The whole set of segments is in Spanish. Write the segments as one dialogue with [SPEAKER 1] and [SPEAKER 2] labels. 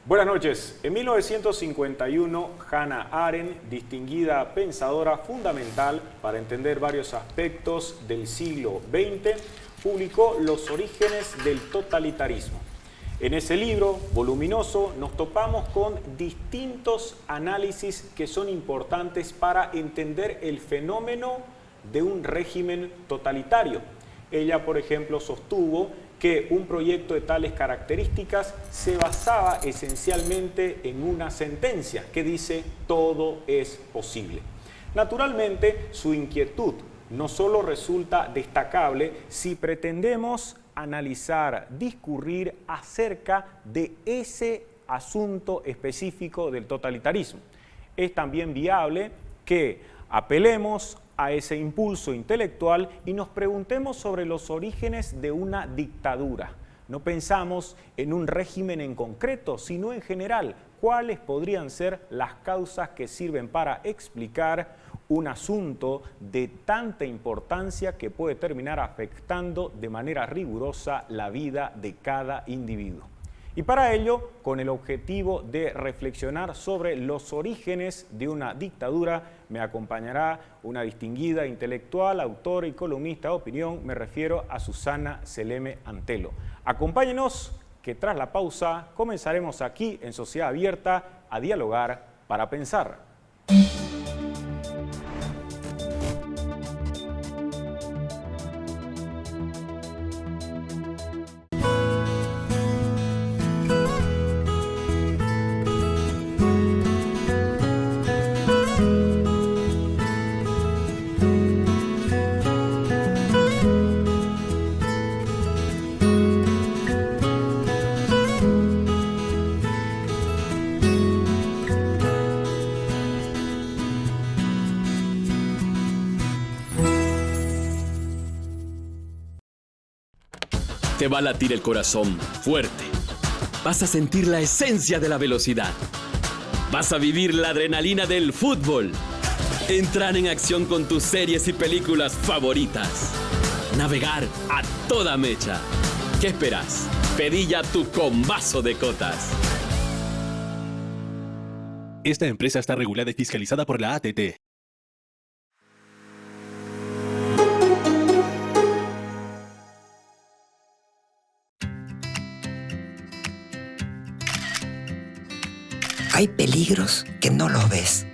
[SPEAKER 1] Buenas noches. En 1951, Hannah Arendt, distinguida pensadora fundamental para entender varios aspectos del siglo XX, publicó Los orígenes del totalitarismo. En ese libro voluminoso nos topamos con distintos análisis que son importantes para entender el fenómeno de un régimen totalitario. Ella, por ejemplo, sostuvo que un proyecto de tales características se basaba esencialmente en una sentencia que dice todo es posible. Naturalmente, su inquietud no solo resulta destacable si pretendemos analizar, discurrir acerca de ese asunto específico del totalitarismo. Es también viable que apelemos a ese impulso intelectual y nos preguntemos sobre los orígenes de una dictadura. No pensamos en un régimen en concreto, sino en general, cuáles podrían ser las causas que sirven para explicar un asunto de tanta importancia que puede terminar afectando de manera rigurosa la vida de cada individuo. Y para ello, con el objetivo de reflexionar sobre los orígenes de una dictadura, me acompañará una distinguida intelectual, autora y columnista de opinión, me refiero a Susana Seleme Antelo. Acompáñenos, que tras la pausa comenzaremos aquí en Sociedad Abierta a dialogar para pensar.
[SPEAKER 2] Te va a latir el corazón fuerte. Vas a sentir la esencia de la velocidad. Vas a vivir la adrenalina del fútbol. Entrar en acción con tus series y películas favoritas. Navegar a toda mecha. ¿Qué esperas? Pedí ya tu combazo de cotas.
[SPEAKER 3] Esta empresa está regulada y fiscalizada por la ATT.
[SPEAKER 4] Hay peligros que no los ves,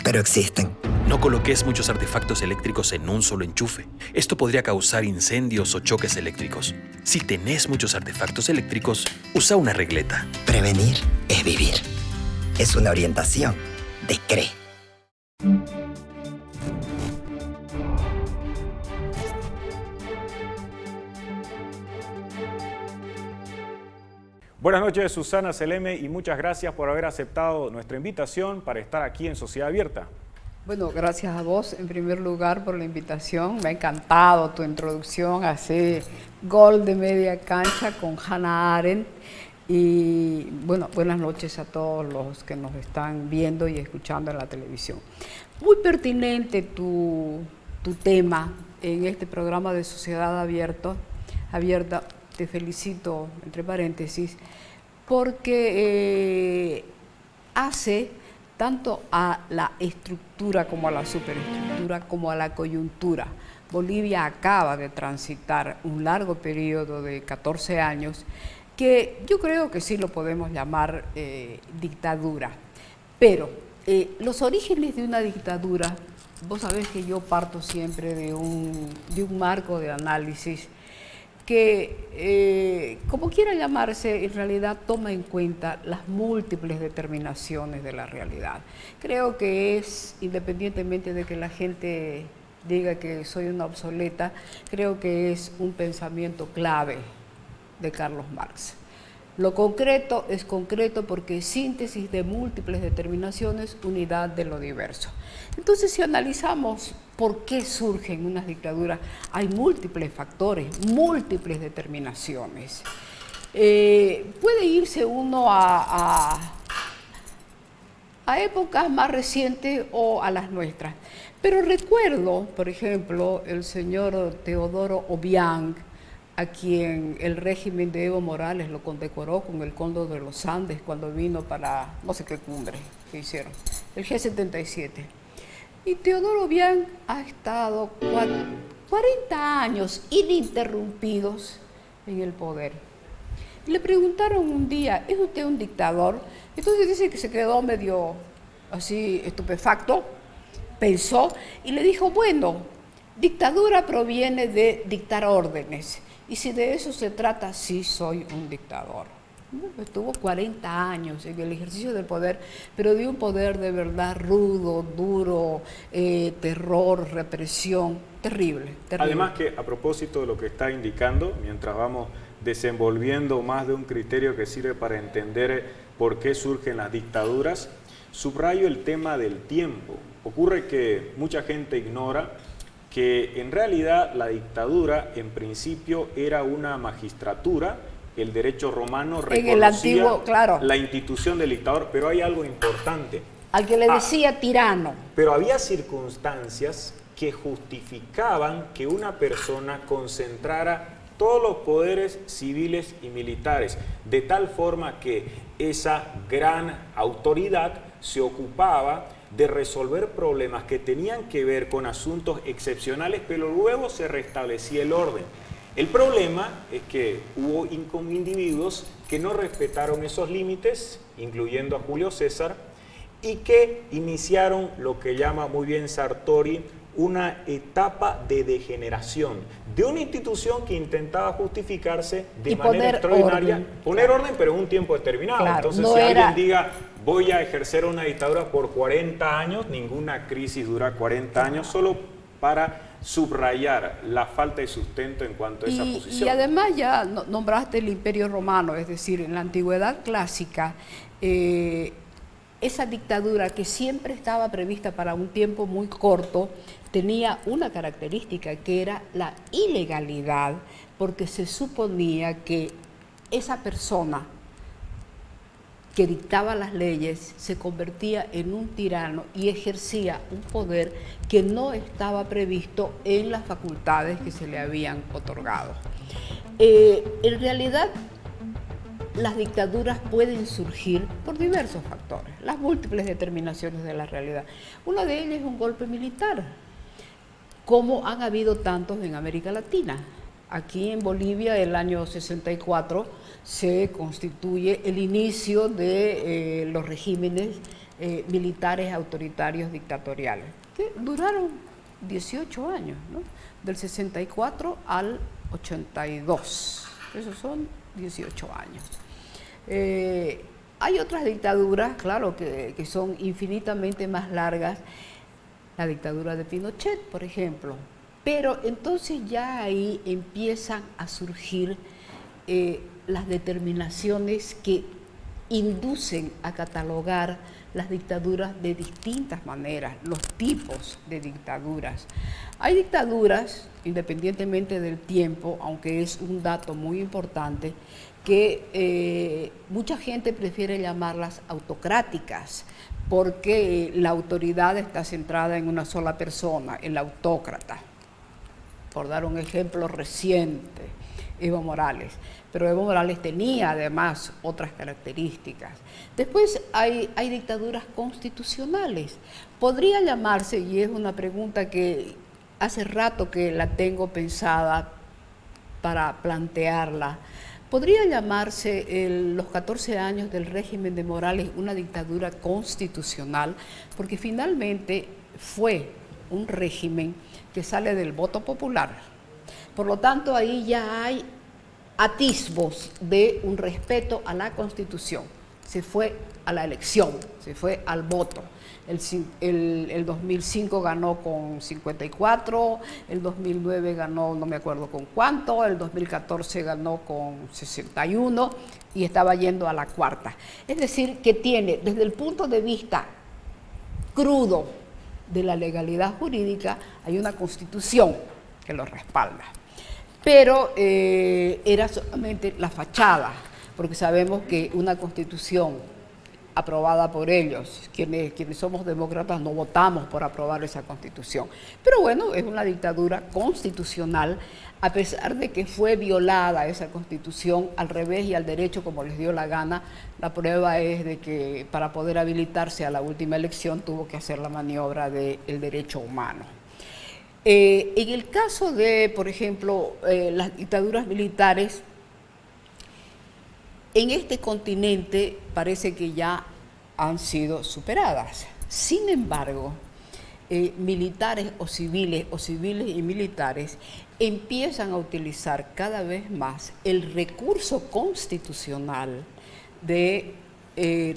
[SPEAKER 4] pero existen.
[SPEAKER 5] No coloques muchos artefactos eléctricos en un solo enchufe. Esto podría causar incendios o choques eléctricos. Si tenés muchos artefactos eléctricos, usa una regleta.
[SPEAKER 4] Prevenir es vivir. Es una orientación de CRE.
[SPEAKER 1] Buenas noches, Susana Seleme, y muchas gracias por haber aceptado nuestra invitación para estar aquí en Sociedad Abierta.
[SPEAKER 6] Bueno, gracias a vos en primer lugar por la invitación. Me ha encantado tu introducción, así gol de media cancha con Hannah Arendt. Y bueno, buenas noches a todos los que nos están viendo y escuchando en la televisión. Muy pertinente tu tema en este programa de Sociedad Abierta. Te felicito, entre paréntesis, porque hace tanto a la estructura como a la superestructura, como a la coyuntura. Bolivia acaba de transitar un largo periodo de 14 años que yo creo que sí lo podemos llamar dictadura. Pero los orígenes de una dictadura, vos sabés que yo parto siempre de un marco de análisis que, como quiera llamarse, en realidad toma en cuenta las múltiples determinaciones de la realidad. Creo que es, independientemente de que la gente diga que soy una obsoleta, creo que es un pensamiento clave de Carlos Marx. Lo concreto es concreto porque es síntesis de múltiples determinaciones, unidad de lo diverso. Entonces, si analizamos por qué surgen unas dictaduras, hay múltiples factores, múltiples determinaciones. Puede irse uno a épocas más recientes o a las nuestras, Pero recuerdo, por ejemplo, el señor Teodoro Obiang, a quien el régimen de Evo Morales lo condecoró con el Cóndor de los Andes cuando vino para no sé qué cumbre que hicieron, el G77. Y Teodoro Obiang ha estado 40 años ininterrumpidos en el poder. Y le preguntaron un día, ¿es usted un dictador? Entonces dice que se quedó medio así estupefacto, pensó y le dijo, bueno, dictadura proviene de dictar órdenes. Y si de eso se trata, sí soy un dictador. Estuvo 40 años en el ejercicio del poder, pero de un poder de verdad rudo, duro, terror, represión, terrible, terrible.
[SPEAKER 1] Además que, a propósito de lo que está indicando, mientras vamos desenvolviendo más de un criterio que sirve para entender por qué surgen las dictaduras, subrayo el tema del tiempo. Ocurre que mucha gente ignora que en realidad la dictadura en principio era una magistratura, el derecho romano reconocía la institución del dictador, pero hay algo importante.
[SPEAKER 6] Al que le decía tirano.
[SPEAKER 1] Pero había circunstancias que justificaban que una persona concentrara todos los poderes civiles y militares, de tal forma que esa gran autoridad se ocupaba de resolver problemas que tenían que ver con asuntos excepcionales, pero luego se restablecía el orden. El problema es que hubo individuos que no respetaron esos límites, incluyendo a Julio César, y que iniciaron lo que llama muy bien Sartori una etapa de degeneración de una institución que intentaba justificarse de manera extraordinaria, poner orden, pero en un tiempo determinado. Entonces, si alguien diga, voy a ejercer una dictadura por 40 años, ninguna crisis dura 40 años, solo para subrayar la falta de sustento en cuanto a esa posición.
[SPEAKER 6] Y además ya nombraste el Imperio Romano, es decir, en la antigüedad clásica, esa dictadura que siempre estaba prevista para un tiempo muy corto, tenía una característica que era la ilegalidad, porque se suponía que esa persona que dictaba las leyes se convertía en un tirano y ejercía un poder que no estaba previsto en las facultades que se le habían otorgado. En realidad, las dictaduras pueden surgir por diversos factores, las múltiples determinaciones de la realidad. Una de ellas es un golpe militar, como han habido tantos en América Latina. Aquí en Bolivia, el año 64, se constituye el inicio de los regímenes militares autoritarios dictatoriales, que duraron 18 años, ¿no? Del 64 al 82. Esos son 18 años. Hay otras dictaduras, claro, que son infinitamente más largas. La dictadura de Pinochet, por ejemplo. Pero entonces ya ahí empiezan a surgir las determinaciones que inducen a catalogar las dictaduras de distintas maneras, los tipos de dictaduras. Hay dictaduras, independientemente del tiempo, aunque es un dato muy importante, que mucha gente prefiere llamarlas autocráticas, porque la autoridad está centrada en una sola persona, el autócrata. Por dar un ejemplo reciente, Evo Morales. Pero Evo Morales tenía además otras características. Después hay dictaduras constitucionales. Podría llamarse, y es una pregunta que hace rato que la tengo pensada para plantearla, podría llamarse los 14 años del régimen de Morales una dictadura constitucional, porque finalmente fue un régimen que sale del voto popular. Por lo tanto, ahí ya hay atisbos de un respeto a la Constitución. Se fue a la elección, se fue al voto. El 2005 ganó con 54, el 2009 ganó no me acuerdo con cuánto, el 2014 ganó con 61 y estaba yendo a la cuarta. Es decir, que tiene desde el punto de vista crudo de la legalidad jurídica, hay una Constitución que lo respalda. Pero era solamente la fachada, porque sabemos que una Constitución aprobada por ellos. Quienes somos demócratas no votamos por aprobar esa constitución. Pero bueno, es una dictadura constitucional, a pesar de que fue violada esa constitución al revés y al derecho como les dio la gana. La prueba es de que para poder habilitarse a la última elección tuvo que hacer la maniobra del derecho humano. En el caso de, por ejemplo, las dictaduras militares, en este continente parece que ya han sido superadas. Sin embargo, militares o civiles y militares empiezan a utilizar cada vez más el recurso constitucional de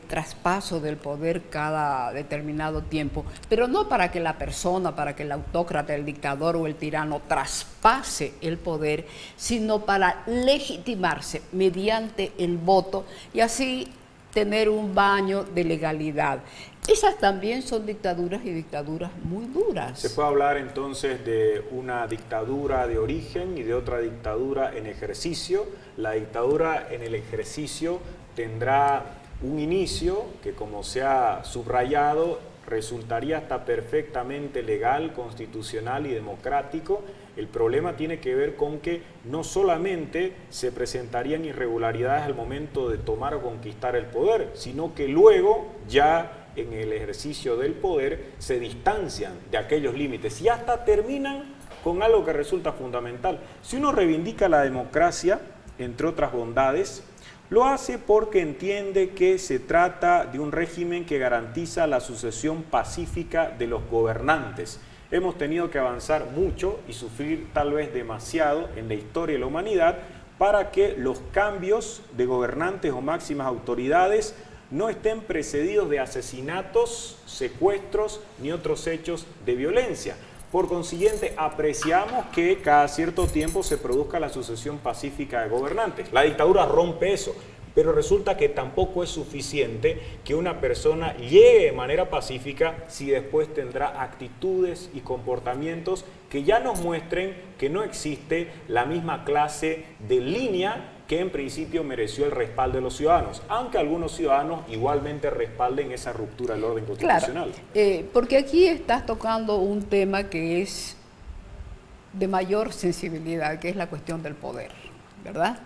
[SPEAKER 6] traspaso del poder cada determinado tiempo, pero no para que la persona, para que el autócrata, el dictador o el tirano traspase el poder, sino para legitimarse mediante el voto y así tener un baño de legalidad. Esas también son dictaduras y dictaduras muy duras.
[SPEAKER 1] Se puede hablar entonces de una dictadura de origen y de otra dictadura en ejercicio. La dictadura en el ejercicio tendrá un inicio que, como se ha subrayado, resultaría hasta perfectamente legal, constitucional y democrático. El problema tiene que ver con que no solamente se presentarían irregularidades al momento de tomar o conquistar el poder, sino que luego ya en el ejercicio del poder se distancian de aquellos límites y hasta terminan con algo que resulta fundamental. Si uno reivindica la democracia, entre otras bondades, lo hace porque entiende que se trata de un régimen que garantiza la sucesión pacífica de los gobernantes. Hemos tenido que avanzar mucho y sufrir tal vez demasiado en la historia de la humanidad para que los cambios de gobernantes o máximas autoridades no estén precedidos de asesinatos, secuestros ni otros hechos de violencia. Por consiguiente, apreciamos que cada cierto tiempo se produzca la sucesión pacífica de gobernantes. La dictadura rompe eso, pero resulta que tampoco es suficiente que una persona llegue de manera pacífica si después tendrá actitudes y comportamientos que ya nos muestren que no existe la misma clase de línea que en principio mereció el respaldo de los ciudadanos, aunque algunos ciudadanos igualmente respalden esa ruptura del orden constitucional.
[SPEAKER 6] Claro, porque aquí estás tocando un tema que es de mayor sensibilidad, que es la cuestión del poder, ¿verdad?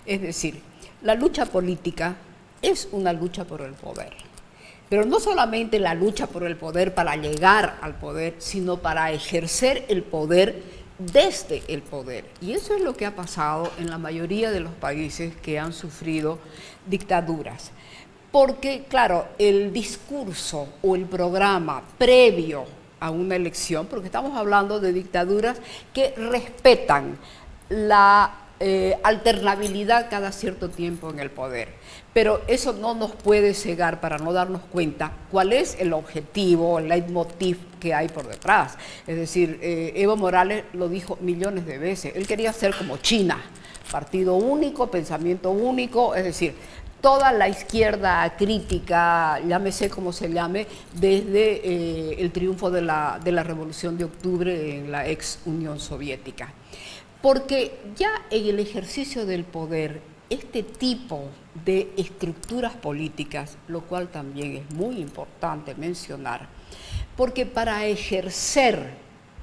[SPEAKER 6] Es decir, la lucha política es una lucha por el poder, pero no solamente la lucha por el poder para llegar al poder, sino para ejercer el poder desde el poder. Y eso es lo que ha pasado en la mayoría de los países que han sufrido dictaduras. Porque, claro, el discurso o el programa previo a una elección, porque estamos hablando de dictaduras que respetan la alternabilidad cada cierto tiempo en el poder. Pero eso no nos puede cegar para no darnos cuenta cuál es el objetivo, el leitmotiv que hay por detrás. Es decir, Evo Morales lo dijo millones de veces, él quería ser como China, partido único, pensamiento único, es decir, toda la izquierda crítica, llámese como se llame, desde el triunfo de la Revolución de Octubre en la ex Unión Soviética. Porque ya en el ejercicio del poder, este tipo de estructuras políticas, lo cual también es muy importante mencionar, porque para ejercer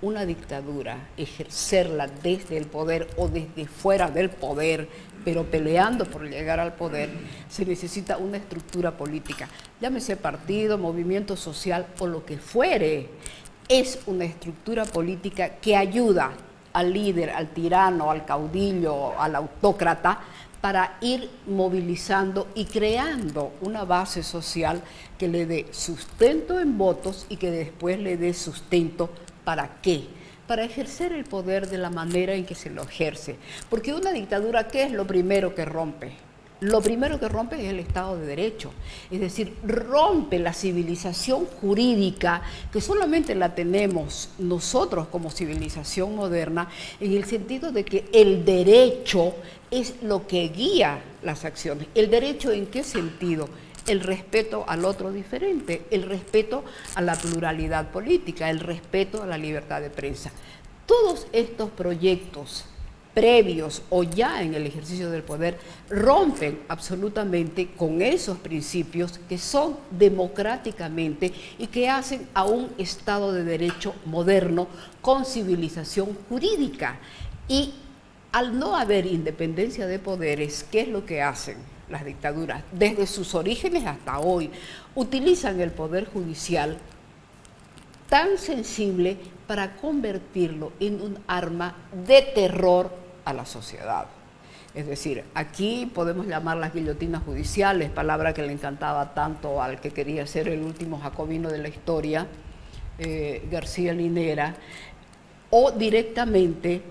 [SPEAKER 6] una dictadura, ejercerla desde el poder o desde fuera del poder, pero peleando por llegar al poder, se necesita una estructura política, llámese partido, movimiento social o lo que fuere. Es una estructura política que ayuda al líder, al tirano, al caudillo, al autócrata, para ir movilizando y creando una base social que le dé sustento en votos y que después le dé sustento, ¿para qué? Para ejercer el poder de la manera en que se lo ejerce. Porque una dictadura, ¿qué es lo primero que rompe? Lo primero que rompe es el Estado de Derecho, es decir, rompe la civilización jurídica que solamente la tenemos nosotros como civilización moderna, en el sentido de que el derecho es lo que guía las acciones. ¿El derecho en qué sentido? El respeto al otro diferente, el respeto a la pluralidad política, el respeto a la libertad de prensa. Todos estos proyectos previos o ya en el ejercicio del poder rompen absolutamente con esos principios que son democráticamente y que hacen a un Estado de Derecho moderno con civilización jurídica. Y al no haber independencia de poderes, ¿qué es lo que hacen las dictaduras? Desde sus orígenes hasta hoy, utilizan el poder judicial tan sensible para convertirlo en un arma de terror a la sociedad. Es decir, aquí podemos llamar las guillotinas judiciales, palabra que le encantaba tanto al que quería ser el último jacobino de la historia, García Linera, o directamente,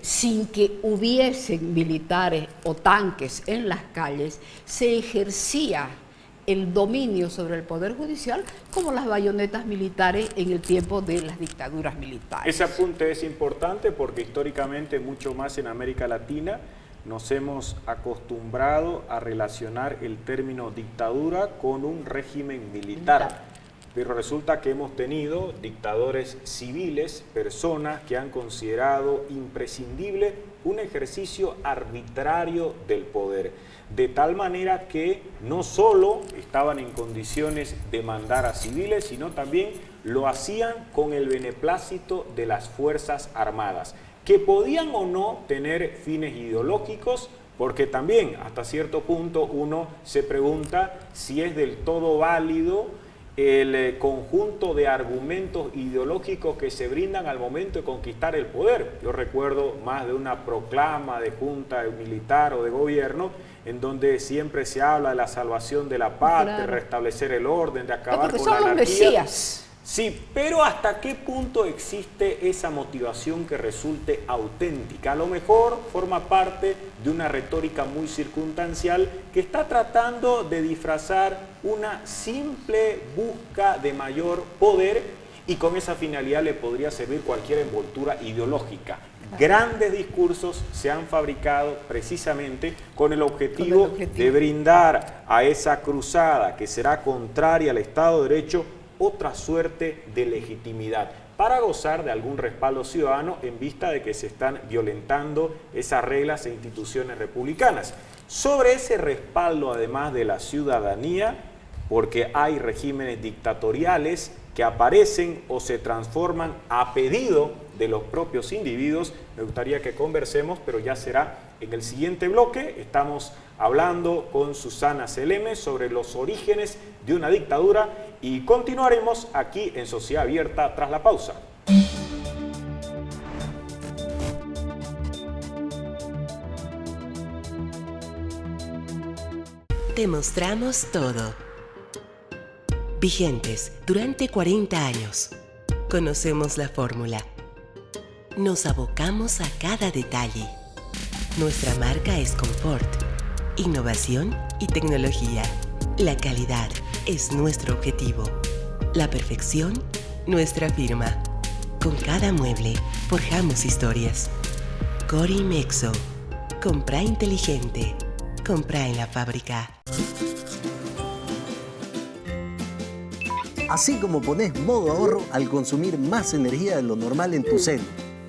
[SPEAKER 6] sin que hubiesen militares o tanques en las calles, se ejercía el dominio sobre el Poder Judicial como las bayonetas militares en el tiempo de las dictaduras militares.
[SPEAKER 1] Ese apunte es importante porque históricamente, mucho más en América Latina, nos hemos acostumbrado a relacionar el término dictadura con un régimen militar. Pero resulta que hemos tenido dictadores civiles, personas que han considerado imprescindible un ejercicio arbitrario del poder, de tal manera que no solo estaban en condiciones de mandar a civiles, sino también lo hacían con el beneplácito de las Fuerzas Armadas, que podían o no tener fines ideológicos, porque también hasta cierto punto uno se pregunta si es del todo válido el conjunto de argumentos ideológicos que se brindan al momento de conquistar el poder. Yo recuerdo más de una proclama de junta militar o de gobierno en donde siempre se habla de la salvación de la patria, de restablecer el orden, de acabar con la anarquía. Mesías. Sí, pero ¿hasta qué punto existe esa motivación que resulte auténtica? A lo mejor forma parte de una retórica muy circunstancial que está tratando de disfrazar una simple busca de mayor poder, y con esa finalidad le podría servir cualquier envoltura ideológica. Grandes discursos se han fabricado precisamente con el objetivo de brindar a esa cruzada que será contraria al Estado de Derecho otra suerte de legitimidad para gozar de algún respaldo ciudadano en vista de que se están violentando esas reglas e instituciones republicanas. Sobre ese respaldo, además de la ciudadanía, porque hay regímenes dictatoriales que aparecen o se transforman a pedido de los propios individuos, me gustaría que conversemos, pero ya será en el siguiente bloque. Estamos hablando con Susana Seleme sobre los orígenes de una dictadura y continuaremos aquí en Sociedad Abierta tras la pausa.
[SPEAKER 7] Te mostramos todo. Vigentes durante 40 años. Conocemos la fórmula. Nos abocamos a cada detalle. Nuestra marca es confort, innovación y tecnología. La calidad es nuestro objetivo. La perfección, nuestra firma. Con cada mueble, forjamos historias. Corimexo. Compra inteligente. Compra en la fábrica.
[SPEAKER 8] Así como pones modo ahorro al consumir más energía de lo normal en tu cel,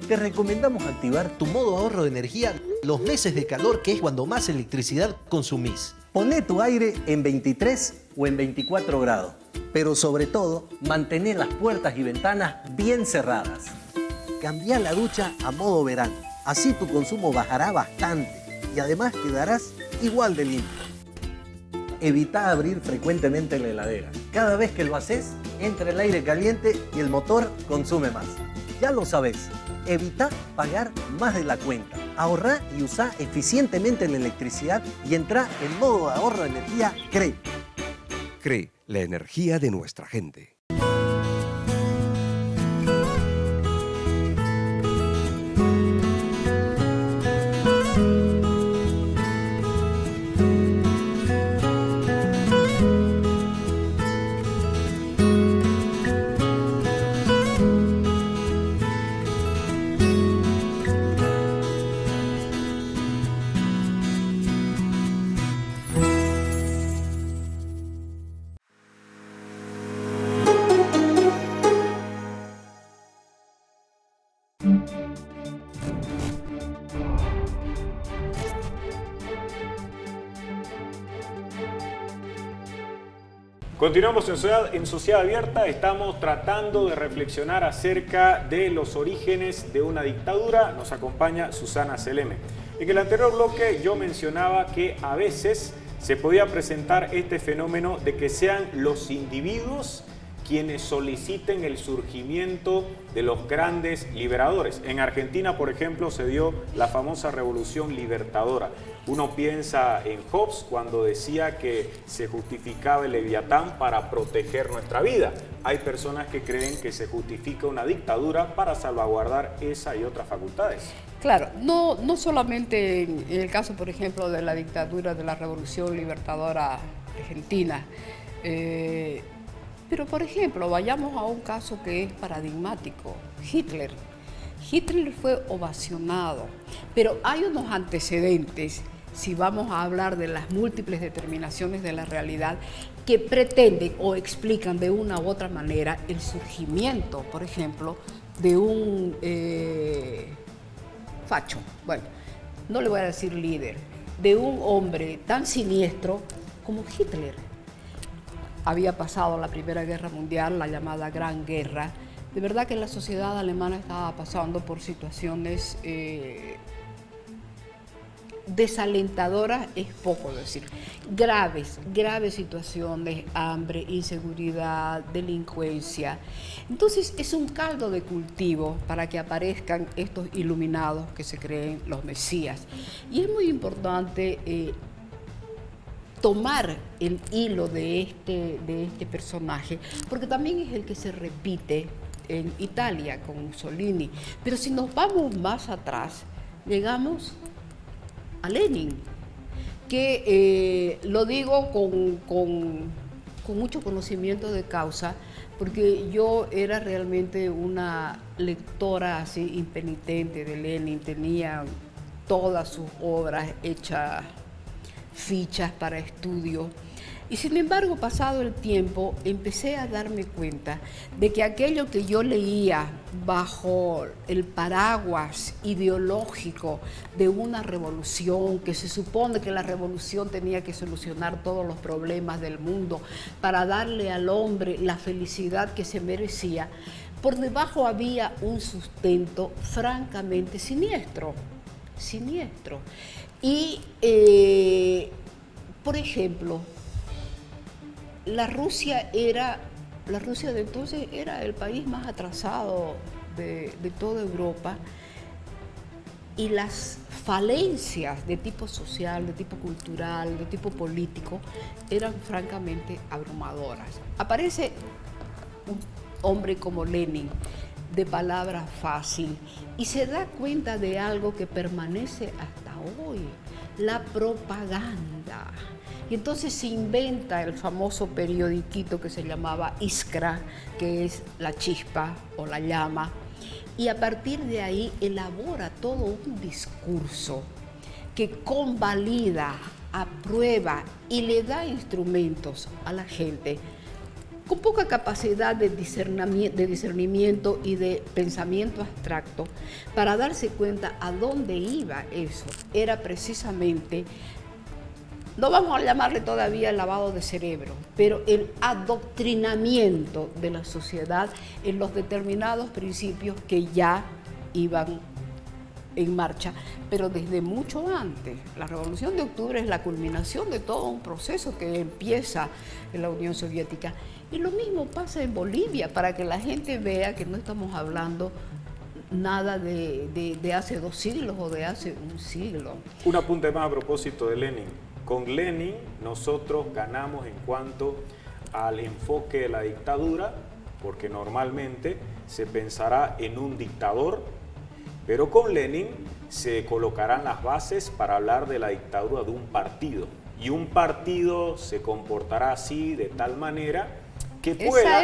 [SPEAKER 8] te recomendamos activar tu modo ahorro de energía los meses de calor, que es cuando más electricidad consumís. Poné tu aire en 23 o en 24 grados, pero sobre todo, mantener las puertas y ventanas bien cerradas. Cambia la ducha a modo verano, así tu consumo bajará bastante y además quedarás igual de limpio. Evita abrir frecuentemente la heladera. Cada vez que lo haces, entra el aire caliente y el motor consume más. Ya lo sabes, evita pagar más de la cuenta. Ahorrá y usá eficientemente la electricidad y entrá en modo de ahorro de energía CRE.
[SPEAKER 9] CRE, la energía de nuestra gente.
[SPEAKER 1] Continuamos en Sociedad Abierta, estamos tratando de reflexionar acerca de los orígenes de una dictadura. Nos acompaña Susana Seleme. En el anterior bloque yo mencionaba que a veces se podía presentar este fenómeno de que sean los individuos quienes soliciten el surgimiento de los grandes liberadores. En Argentina, por ejemplo, se dio la famosa Revolución Libertadora. Uno piensa en Hobbes cuando decía que se justificaba el Leviatán para proteger nuestra vida. Hay personas que creen que se justifica una dictadura para salvaguardar esa y otras facultades.
[SPEAKER 6] Claro, no solamente en el caso, por ejemplo, de la dictadura de la Revolución Libertadora Argentina, pero, por ejemplo, vayamos a un caso que es paradigmático, Hitler. Hitler fue ovacionado, pero hay unos antecedentes, si vamos a hablar de las múltiples determinaciones de la realidad, que pretenden o explican de una u otra manera el surgimiento, por ejemplo, de un facho, bueno, no le voy a decir líder, de un hombre tan siniestro como Hitler. Había pasado la Primera Guerra Mundial, la llamada Gran Guerra. De verdad que la sociedad alemana estaba pasando por situaciones desalentadoras, es poco decir. Graves situaciones, hambre, inseguridad, delincuencia. Entonces es un caldo de cultivo para que aparezcan estos iluminados que se creen los mesías. Y es muy importante tomar el hilo de este personaje, porque también es el que se repite en Italia con Mussolini. Pero si nos vamos más atrás, llegamos a Lenin, que lo digo con mucho conocimiento de causa, porque yo era realmente una lectora así impenitente de Lenin, tenía todas sus obras hechas, fichas para estudio. Y sin embargo, pasado el tiempo, empecé a darme cuenta de que aquello que yo leía bajo el paraguas ideológico de una revolución, que se supone que la revolución tenía que solucionar todos los problemas del mundo para darle al hombre la felicidad que se merecía, por debajo había un sustento francamente siniestro. Y, por ejemplo, la Rusia de entonces era el país más atrasado de toda Europa, y las falencias de tipo social, de tipo cultural, de tipo político eran francamente abrumadoras. Aparece un hombre como Lenin, de palabra fácil, y se da cuenta de algo que permanece hasta hoy: la propaganda. Y entonces se inventa el famoso periodiquito que se llamaba Iskra, que es la chispa o la llama, y a partir de ahí elabora todo un discurso que convalida, aprueba y le da instrumentos a la gente con poca capacidad de discernimiento y de pensamiento abstracto para darse cuenta a dónde iba eso. Era precisamente, no vamos a llamarle todavía el lavado de cerebro, pero el adoctrinamiento de la sociedad en los determinados principios que ya iban en marcha, pero desde mucho antes. La Revolución de Octubre es la culminación de todo un proceso que empieza en la Unión Soviética. Y lo mismo pasa en Bolivia, para que la gente vea que no estamos hablando nada de hace 2 siglos o de hace 1 siglo.
[SPEAKER 1] Un apunte más a propósito de Lenin. Con Lenin nosotros ganamos en cuanto al enfoque de la dictadura, porque normalmente se pensará en un dictador, pero con Lenin se colocarán las bases para hablar de la dictadura de un partido. Y un partido se comportará así, de tal manera que pueda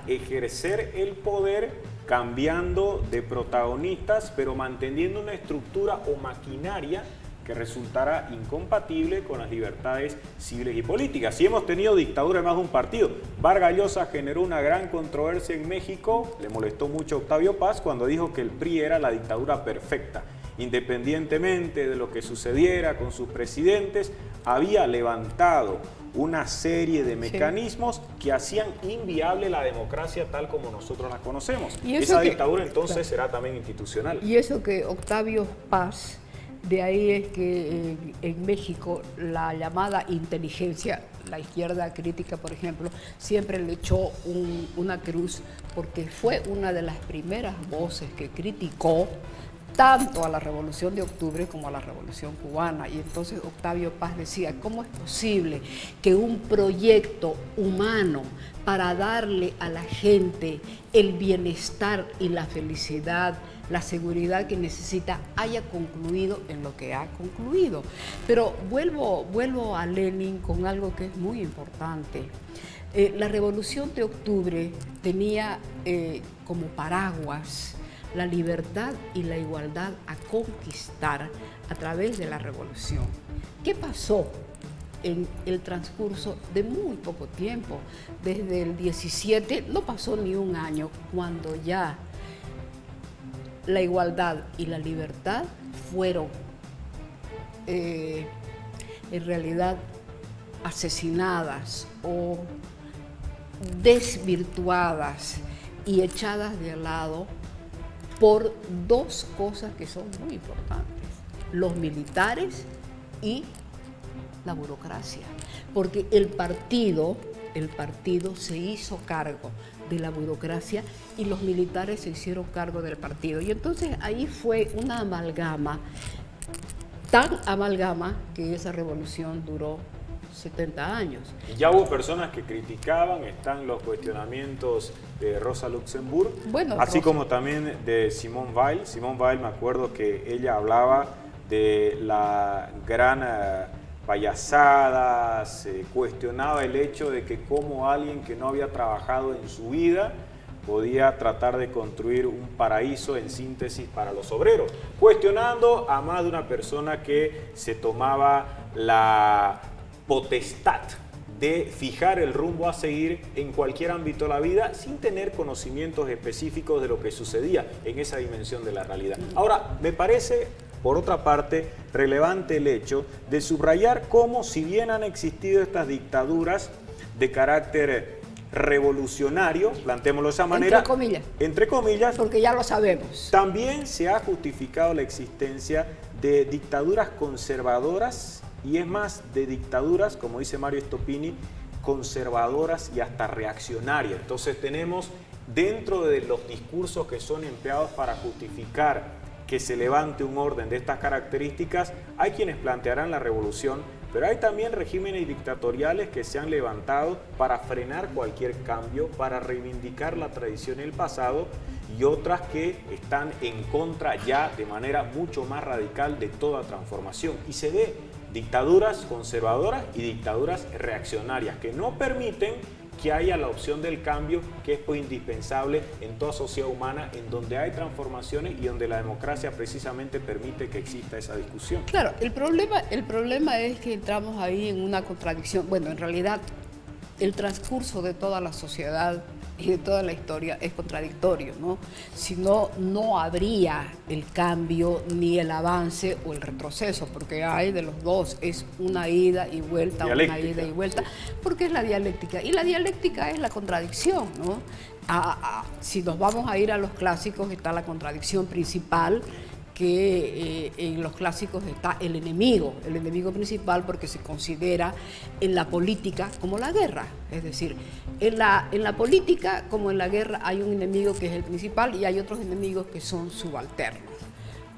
[SPEAKER 1] ejercer el poder cambiando de protagonistas, pero manteniendo una estructura o maquinaria que resultará incompatible con las libertades civiles y políticas. Si hemos tenido dictadura de más de un partido, Vargas Llosa generó una gran controversia en México, le molestó mucho a Octavio Paz cuando dijo que el PRI era la dictadura perfecta. Independientemente de lo que sucediera con sus presidentes, había levantado una serie de mecanismos que hacían inviable la democracia tal como nosotros la conocemos.
[SPEAKER 6] Y
[SPEAKER 1] Esa
[SPEAKER 6] que,
[SPEAKER 1] dictadura entonces
[SPEAKER 6] claro,
[SPEAKER 1] será también institucional.
[SPEAKER 6] Y eso que Octavio Paz, de ahí es que en México la llamada inteligencia, la izquierda crítica, por ejemplo, siempre le echó una cruz porque fue una de las primeras voces que criticó tanto a la Revolución de Octubre como a la Revolución Cubana. Y entonces Octavio Paz decía, ¿cómo es posible que un proyecto humano para darle a la gente el bienestar y la felicidad, la seguridad que necesita, haya concluido en lo que ha concluido? Pero vuelvo a Lenin con algo que es muy importante. La Revolución de Octubre tenía como paraguas la libertad y la igualdad a conquistar a través de la revolución. ¿Qué pasó en el transcurso de muy poco tiempo? Desde el 17, no pasó ni un año, cuando ya la igualdad y la libertad fueron en realidad asesinadas o desvirtuadas y echadas de lado por dos cosas que son muy importantes: los militares y la burocracia. Porque el partido se hizo cargo de la burocracia y los militares se hicieron cargo del partido. Y entonces ahí fue una amalgama, tan amalgama que esa revolución duró 70 años.
[SPEAKER 1] Ya hubo personas que criticaban, están los cuestionamientos de Rosa Luxemburg,
[SPEAKER 6] bueno,
[SPEAKER 1] así
[SPEAKER 6] Rosa,
[SPEAKER 1] como también de Simone Weil. Simone Weil, me acuerdo que ella hablaba de la gran payasada, se cuestionaba el hecho de que como alguien que no había trabajado en su vida podía tratar de construir un paraíso, en síntesis, para los obreros, cuestionando a más de una persona que se tomaba la potestad de fijar el rumbo a seguir en cualquier ámbito de la vida sin tener conocimientos específicos de lo que sucedía en esa dimensión de la realidad. Ahora, me parece, por otra parte, relevante el hecho de subrayar cómo, si bien han existido estas dictaduras de carácter revolucionario, plantémoslo de esa manera, entre comillas,
[SPEAKER 6] porque ya lo sabemos,
[SPEAKER 1] también se ha justificado la existencia de dictaduras conservadoras, y es más, de dictaduras, como dice Mario Stopini, conservadoras y hasta reaccionarias. Entonces tenemos, dentro de los discursos que son empleados para justificar que se levante un orden de estas características, hay quienes plantearán la revolución, pero hay también regímenes dictatoriales que se han levantado para frenar cualquier cambio, para reivindicar la tradición y el pasado, y otras que están en contra ya de manera mucho más radical de toda transformación. Y se ve dictaduras conservadoras y dictaduras reaccionarias que no permiten que haya la opción del cambio, que es pues indispensable en toda sociedad humana, en donde hay transformaciones y donde la democracia precisamente permite que exista esa discusión.
[SPEAKER 6] Claro, el problema es que entramos ahí en una contradicción. Bueno, en realidad el transcurso de toda la sociedad y de toda la historia es contradictorio, ¿no? Si no, no habría el cambio ni el avance o el retroceso, porque hay de los dos, es una ida y vuelta, una ida y vuelta, porque es la dialéctica, y la dialéctica es la contradicción, ¿no? Si nos vamos a ir a los clásicos, está la contradicción principal, que en los clásicos está el enemigo principal, porque se considera en la política como la guerra. Es decir, en la política como en la guerra hay un enemigo que es el principal y hay otros enemigos que son subalternos.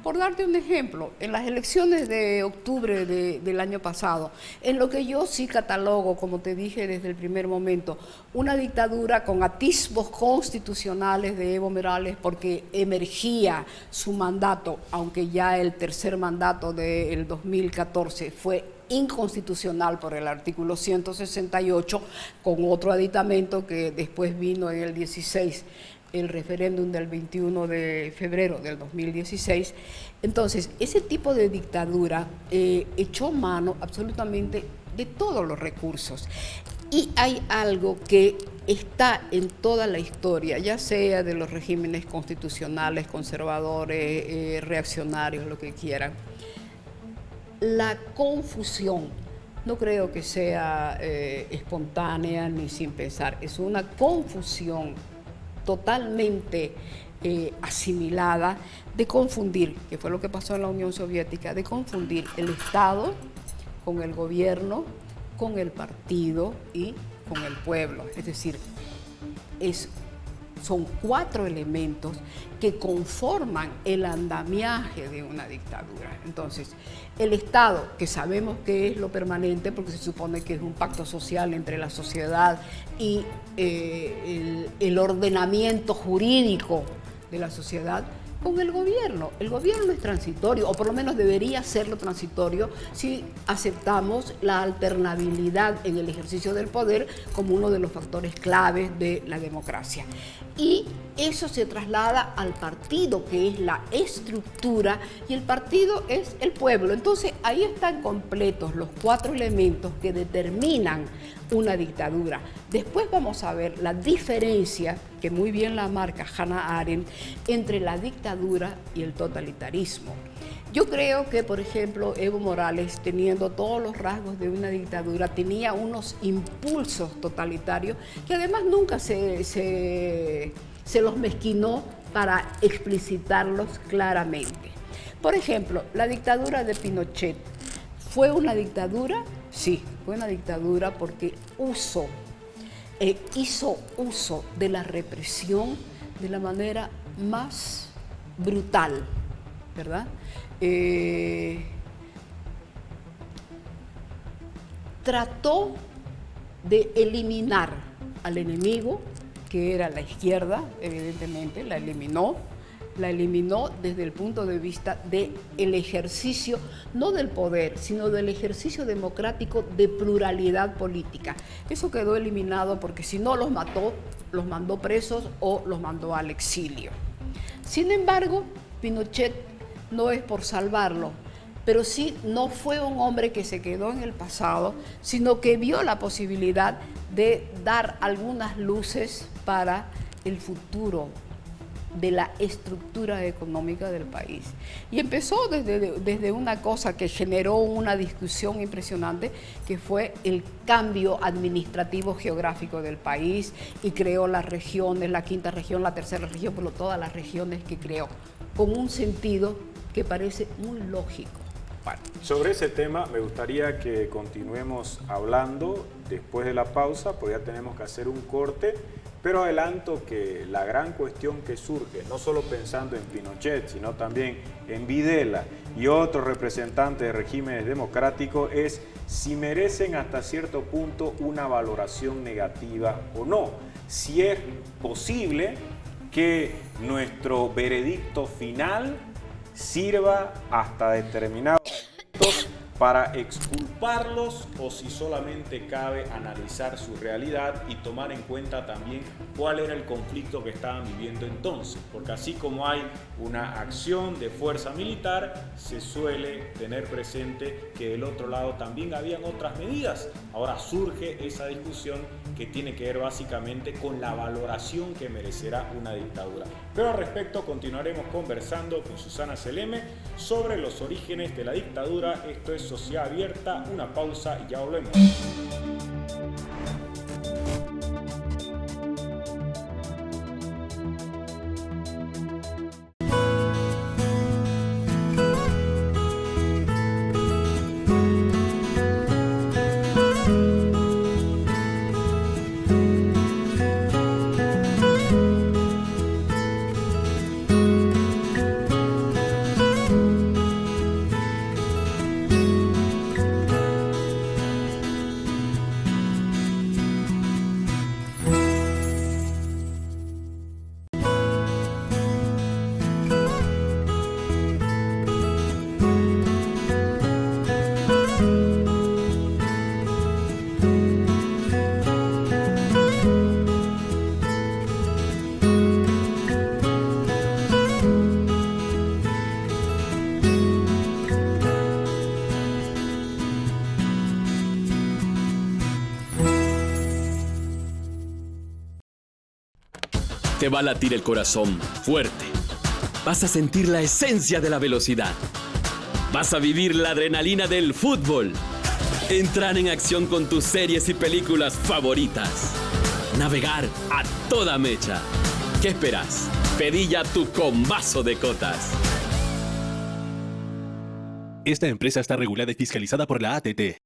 [SPEAKER 6] Por darte un ejemplo, en las elecciones de octubre del año pasado, en lo que yo sí catalogo, como te dije desde el primer momento, una dictadura con atisbos constitucionales de Evo Morales, porque emergía su mandato, aunque ya el tercer mandato del 2014 fue inconstitucional por el artículo 168, con otro aditamento que después vino en el 16, el referéndum del 21 de febrero del 2016. Entonces, ese tipo de dictadura echó mano absolutamente de todos los recursos. Y hay algo que está en toda la historia, ya sea de los regímenes constitucionales, conservadores, reaccionarios, lo que quieran: la confusión no creo que sea espontánea ni sin pensar. Es una confusión totalmente asimilada de confundir, que fue lo que pasó en la Unión Soviética, de confundir el Estado con el gobierno, con el partido y con el pueblo. Es decir, son 4 elementos que conforman el andamiaje de una dictadura. Entonces, el Estado, que sabemos que es lo permanente, porque se supone que es un pacto social entre la sociedad y el ordenamiento jurídico de la sociedad, con el gobierno. El gobierno es transitorio, o por lo menos debería serlo transitorio, si aceptamos la alternabilidad en el ejercicio del poder como uno de los factores claves de la democracia. Y eso se traslada al partido, que es la estructura, y el partido es el pueblo. Entonces, ahí están completos los 4 elementos que determinan una dictadura. Después vamos a ver la diferencia, que muy bien la marca Hannah Arendt, entre la dictadura y el totalitarismo. Yo creo que, por ejemplo, Evo Morales, teniendo todos los rasgos de una dictadura, tenía unos impulsos totalitarios que además nunca se los mezquinó para explicitarlos claramente. Por ejemplo, la dictadura de Pinochet, ¿fue una dictadura? Sí, fue una dictadura porque hizo uso de la represión de la manera más brutal, ¿verdad? Trató de eliminar al enemigo, que era la izquierda, evidentemente, la eliminó desde el punto de vista del ejercicio, no del poder, sino del ejercicio democrático de pluralidad política. Eso quedó eliminado porque si no los mató, los mandó presos o los mandó al exilio. Sin embargo, Pinochet no es por salvarlo, pero sí no fue un hombre que se quedó en el pasado, sino que vio la posibilidad de dar algunas luces para el futuro de la estructura económica del país. Y empezó desde una cosa que generó una discusión impresionante, que fue el cambio administrativo geográfico del país, y creó las regiones, la 5ª región, la 3ª región, por todas las regiones que creó, con un sentido que parece muy lógico.
[SPEAKER 1] Bueno, sobre ese tema me gustaría que continuemos hablando después de la pausa, porque ya tenemos que hacer un corte, pero adelanto que la gran cuestión que surge, no solo pensando en Pinochet, sino también en Videla y otros representantes de regímenes democráticos, es si merecen hasta cierto punto una valoración negativa o no. Si es posible que nuestro veredicto final sirva hasta determinados puntos para exculparlos, o si solamente cabe analizar su realidad y tomar en cuenta también cuál era el conflicto que estaban viviendo entonces. Porque así como hay una acción de fuerza militar, se suele tener presente que del otro lado también habían otras medidas. Ahora surge esa discusión que tiene que ver básicamente con la valoración que merecerá una dictadura. Pero al respecto continuaremos conversando con Susana Seleme sobre los orígenes de la dictadura. Esto es Sociedad Abierta, una pausa y ya volvemos.
[SPEAKER 2] Te va a latir el corazón fuerte. Vas a sentir la esencia de la velocidad. Vas a vivir la adrenalina del fútbol. Entrar en acción con tus series y películas favoritas. Navegar a toda mecha. ¿Qué esperas? Pedí ya tu combazo de cotas.
[SPEAKER 3] Esta empresa está regulada y fiscalizada por la ATT.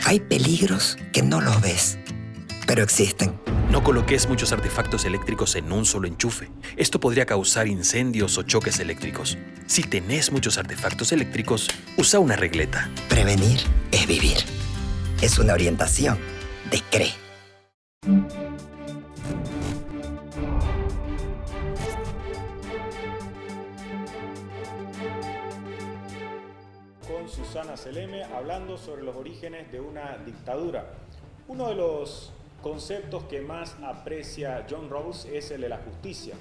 [SPEAKER 4] Hay peligros que no los ves, pero existen.
[SPEAKER 5] No coloques muchos artefactos eléctricos en un solo enchufe. Esto podría causar incendios o choques eléctricos. Si tenés muchos artefactos eléctricos, usa una regleta.
[SPEAKER 4] Prevenir es vivir. Es una orientación de CRE.
[SPEAKER 1] Con Susana Seleme hablando sobre los orígenes de una dictadura. Uno de los conceptos que más aprecia John Rawls es el de la justicia.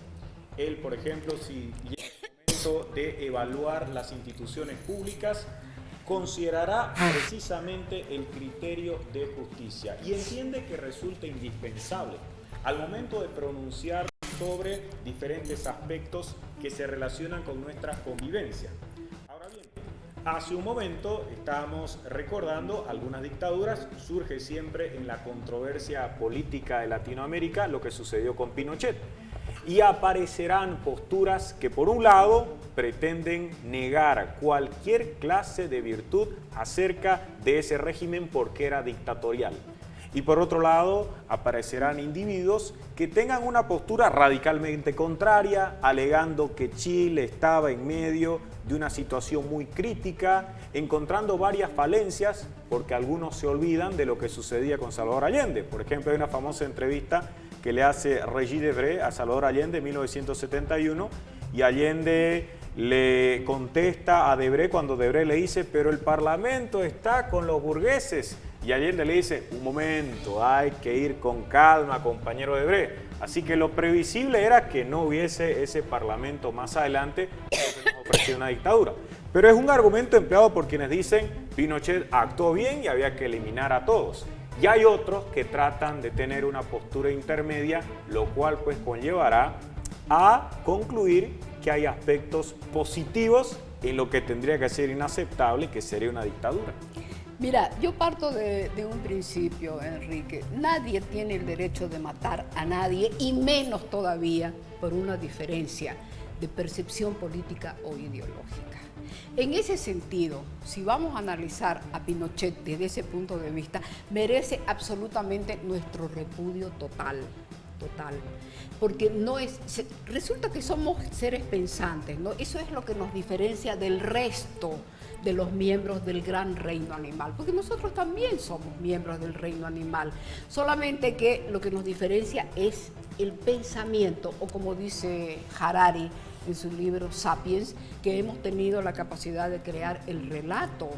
[SPEAKER 1] Él, por ejemplo, si llega el momento de evaluar las instituciones públicas, considerará precisamente el criterio de justicia y entiende que resulta indispensable al momento de pronunciar sobre diferentes aspectos que se relacionan con nuestra convivencia. Ahora bien, hace un momento estábamos recordando algunas dictaduras, surge siempre en la controversia política de Latinoamérica lo que sucedió con Pinochet. Y aparecerán posturas que por un lado pretenden negar cualquier clase de virtud acerca de ese régimen porque era dictatorial. Y por otro lado aparecerán individuos que tengan una postura radicalmente contraria, alegando que Chile estaba en medio de una situación muy crítica, encontrando varias falencias porque algunos se olvidan de lo que sucedía con Salvador Allende. Por ejemplo, hay una famosa entrevista que le hace Regis Debray a Salvador Allende en 1971 y Allende le contesta a Debray cuando Debray le dice pero el Parlamento está con los burgueses y Allende le dice un momento, hay que ir con calma, compañero Debray. Así que lo previsible era que no hubiese ese Parlamento más adelante porque nos ofrecía una dictadura. Pero es un argumento empleado por quienes dicen Pinochet actuó bien y había que eliminar a todos. Y hay otros que tratan de tener una postura intermedia, lo cual pues conllevará a concluir que hay aspectos positivos en lo que tendría que ser inaceptable, que sería una dictadura.
[SPEAKER 6] Mira, yo parto de un principio, Enrique. Nadie tiene el derecho de matar a nadie, y menos todavía por una diferencia de percepción política o ideológica. En ese sentido, si vamos a analizar a Pinochet desde ese punto de vista, merece absolutamente nuestro repudio total. Porque resulta que somos seres pensantes, ¿no? Eso es lo que nos diferencia del resto de los miembros del gran reino animal, porque nosotros también somos miembros del reino animal, solamente que lo que nos diferencia es el pensamiento, o como dice Harari en su libro Sapiens, que hemos tenido la capacidad de crear el relato.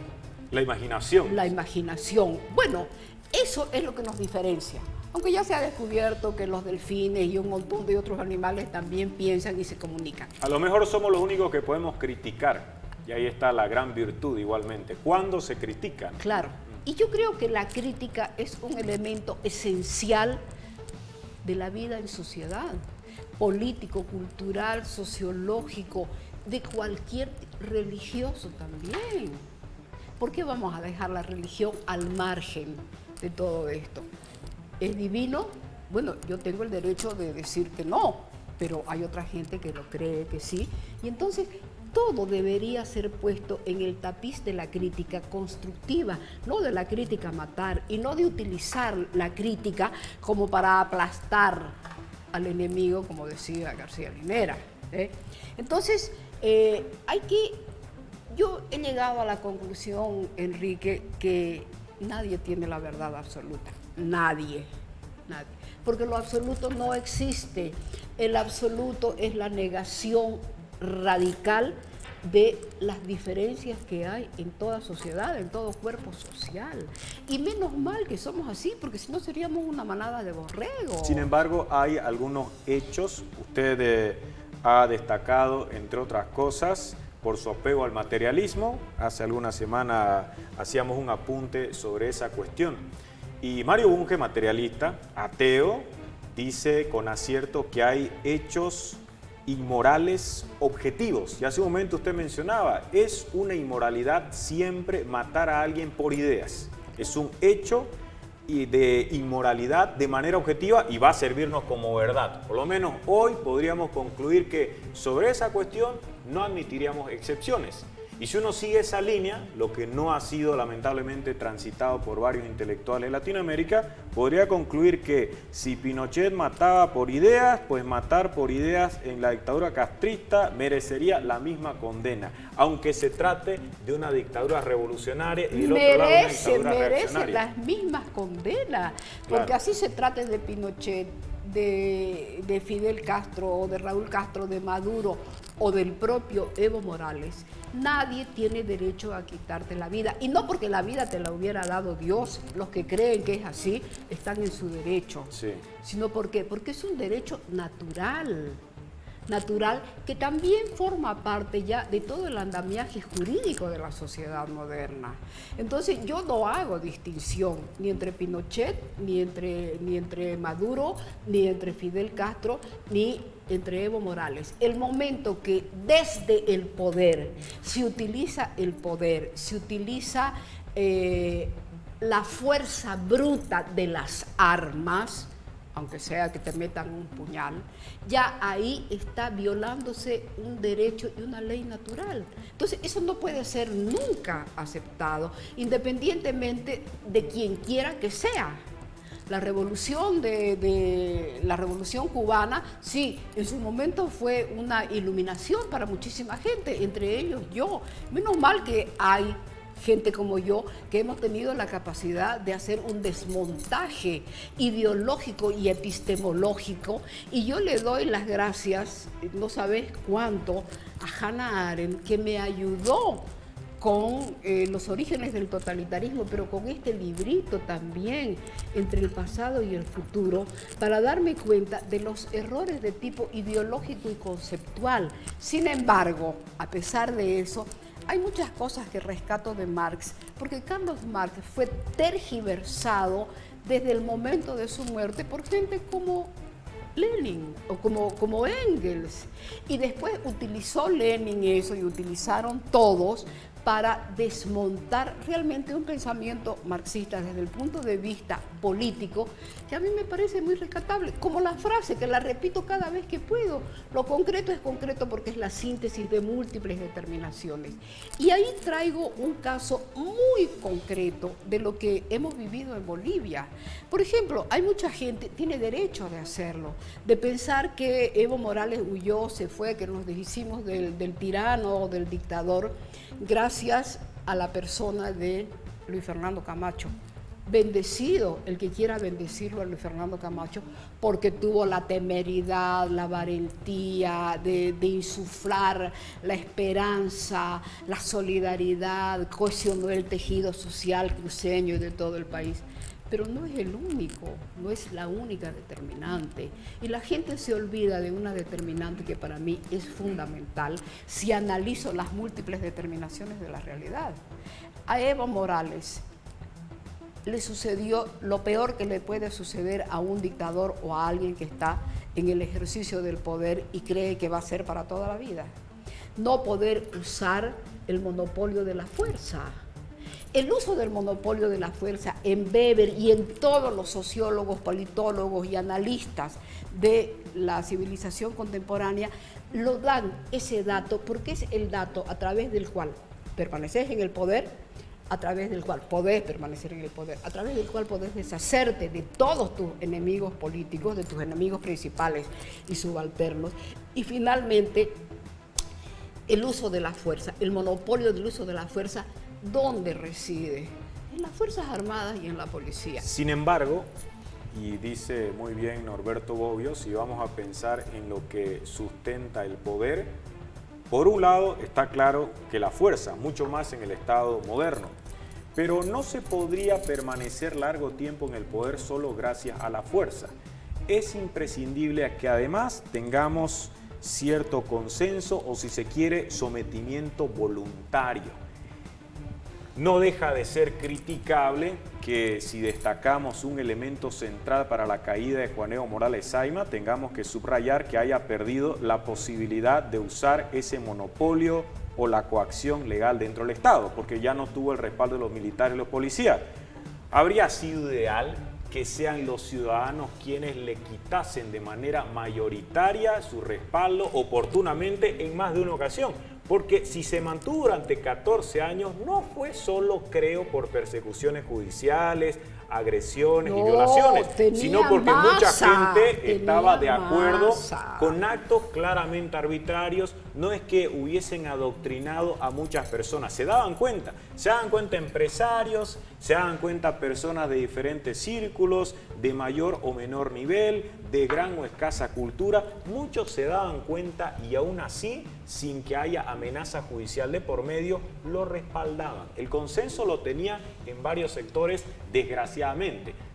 [SPEAKER 1] La imaginación.
[SPEAKER 6] La imaginación. Bueno, eso es lo que nos diferencia. Aunque ya se ha descubierto que los delfines y un montón de otros animales también piensan y se comunican.
[SPEAKER 1] A lo mejor somos los únicos que podemos criticar. Y ahí está la gran virtud igualmente. ¿Cuándo se critica?
[SPEAKER 6] Claro. Y yo creo que la crítica es un elemento esencial de la vida en sociedad. Político, cultural, sociológico, de cualquier religioso también. ¿Por qué vamos a dejar la religión al margen de todo esto? ¿Es divino? Bueno, yo tengo el derecho de decir que no, pero hay otra gente que lo cree que sí. Y entonces todo debería ser puesto en el tapiz de la crítica constructiva, no de la crítica a matar, y no de utilizar la crítica como para aplastar al enemigo, como decía García Linera. Entonces, yo he llegado a la conclusión, Enrique, que nadie tiene la verdad absoluta. Nadie. Porque lo absoluto no existe. El absoluto es la negación radical de las diferencias que hay en toda sociedad, en todo cuerpo social. Y menos mal que somos así, porque si no seríamos una manada de borregos.
[SPEAKER 1] Sin embargo, hay algunos hechos. Usted ha destacado, entre otras cosas, por su apego al materialismo. Hace alguna semana hacíamos un apunte sobre esa cuestión. Y Mario Bunge, materialista, ateo, dice con acierto que hay hechos inmorales objetivos. Y hace un momento usted mencionaba, es una inmoralidad siempre matar a alguien por ideas. Es un hecho de inmoralidad de manera objetiva y va a servirnos como verdad. Por lo menos hoy podríamos concluir que sobre esa cuestión no admitiríamos excepciones. Y si uno sigue esa línea, lo que no ha sido lamentablemente transitado por varios intelectuales de Latinoamérica, podría concluir que si Pinochet mataba por ideas, pues matar por ideas en la dictadura castrista merecería la misma condena, aunque se trate de una dictadura revolucionaria y del otro lado una dictadura reaccionaria.
[SPEAKER 6] Merece las mismas condenas, porque
[SPEAKER 1] Claro.
[SPEAKER 6] así se trate de Pinochet, de Fidel Castro, o de Raúl Castro, de Maduro, o del propio Evo Morales. Nadie tiene derecho a quitarte la vida, y no porque la vida te la hubiera dado Dios, los que creen que es así están en su derecho,
[SPEAKER 1] Sí.
[SPEAKER 6] sino porque es un derecho natural que también forma parte ya de todo el andamiaje jurídico de la sociedad moderna. Entonces yo no hago distinción ni entre Pinochet, ni entre Maduro, ni entre Fidel Castro, ni entre Evo Morales. El momento que desde el poder se utiliza el poder, se utiliza la fuerza bruta de las armas, aunque sea que te metan un puñal, ya ahí está violándose un derecho y una ley natural. Entonces, eso no puede ser nunca aceptado, independientemente de quien quiera que sea. La revolución la revolución cubana, sí, en su momento fue una iluminación para muchísima gente, entre ellos yo. Menos mal que hay gente como yo que hemos tenido la capacidad de hacer un desmontaje ideológico y epistemológico, y yo le doy las gracias, no sabes cuánto, a Hannah Arendt, que me ayudó con los orígenes del totalitarismo, pero con este librito también, Entre el pasado y el futuro, para darme cuenta de los errores de tipo ideológico y conceptual. Sin embargo, a pesar de eso, hay muchas cosas que rescato de Marx, porque Carlos Marx fue tergiversado desde el momento de su muerte por gente como Lenin o como Engels. Y después utilizó Lenin eso, y utilizaron todos para desmontar realmente un pensamiento marxista desde el punto de vista político, que a mí me parece muy rescatable, como la frase que la repito cada vez que puedo: lo concreto es concreto porque es la síntesis de múltiples determinaciones. Y ahí traigo un caso muy concreto de lo que hemos vivido en Bolivia. Por ejemplo, hay mucha gente, tiene derecho de hacerlo, de pensar que Evo Morales huyó, se fue, que nos deshicimos del tirano o del dictador, gracias a la persona de Luis Fernando Camacho. Bendecido el que quiera bendecirlo a Luis Fernando Camacho, porque tuvo la temeridad, la valentía de insuflar la esperanza, la solidaridad, cohesionó el tejido social cruceño y de todo el país. Pero no es el único, no es la única determinante. Y la gente se olvida de una determinante que para mí es fundamental si analizo las múltiples determinaciones de la realidad. A Evo Morales le sucedió lo peor que le puede suceder a un dictador o a alguien que está en el ejercicio del poder y cree que va a ser para toda la vida. No poder usar el monopolio de la fuerza. El uso del monopolio de la fuerza en Weber y en todos los sociólogos, politólogos y analistas de la civilización contemporánea lo dan ese dato, porque es el dato a través del cual permaneces en el poder, a través del cual podés permanecer en el poder, a través del cual podés deshacerte de todos tus enemigos políticos, de tus enemigos principales y subalternos, y finalmente el uso de la fuerza, el monopolio del uso de la fuerza. ¿Dónde reside? En las Fuerzas Armadas y en la policía.
[SPEAKER 1] Sin embargo, y dice muy bien Norberto Bobbio, si vamos a pensar en lo que sustenta el poder, por un lado está claro que la fuerza, mucho más en el Estado moderno, pero no se podría permanecer largo tiempo en el poder solo gracias a la fuerza. Es imprescindible que además tengamos cierto consenso o, si se quiere, sometimiento voluntario. No deja de ser criticable que si destacamos un elemento central para la caída de Juan Evo Morales Saima, tengamos que subrayar que haya perdido la posibilidad de usar ese monopolio o la coacción legal dentro del Estado, porque ya no tuvo el respaldo de los militares y los policías. Habría sido ideal que sean los ciudadanos quienes le quitasen de manera mayoritaria su respaldo oportunamente en más de una ocasión. Porque si se mantuvo durante 14 años, no fue solo, creo, por persecuciones judiciales, agresiones y violaciones, sino porque mucha gente estaba de acuerdo con actos claramente arbitrarios. No es que hubiesen adoctrinado a muchas personas, se daban cuenta empresarios, se daban cuenta personas de diferentes círculos, de mayor o menor nivel, de gran o escasa cultura. Muchos se daban cuenta y aún así, sin que haya amenaza judicial de por medio, lo respaldaban. El consenso lo tenía en varios sectores, desgraciadamente.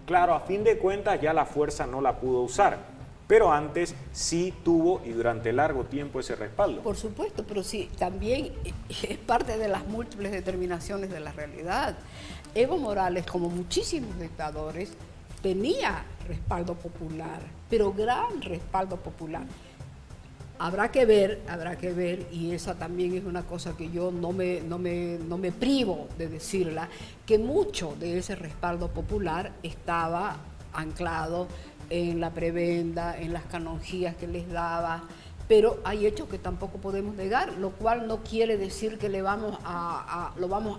[SPEAKER 1] Claro, a fin de cuentas ya la fuerza no la pudo usar, pero antes sí tuvo y durante largo tiempo ese respaldo.
[SPEAKER 6] Por supuesto, pero sí, también es parte de las múltiples determinaciones de la realidad. Evo Morales, como muchísimos dictadores, tenía respaldo popular, pero gran respaldo popular. Habrá que ver, y esa también es una cosa que yo no me privo de decirla, que mucho de ese respaldo popular estaba anclado en la prebenda, en las canonjías que les daba, pero hay hechos que tampoco podemos negar, lo cual no quiere decir que lo vamos a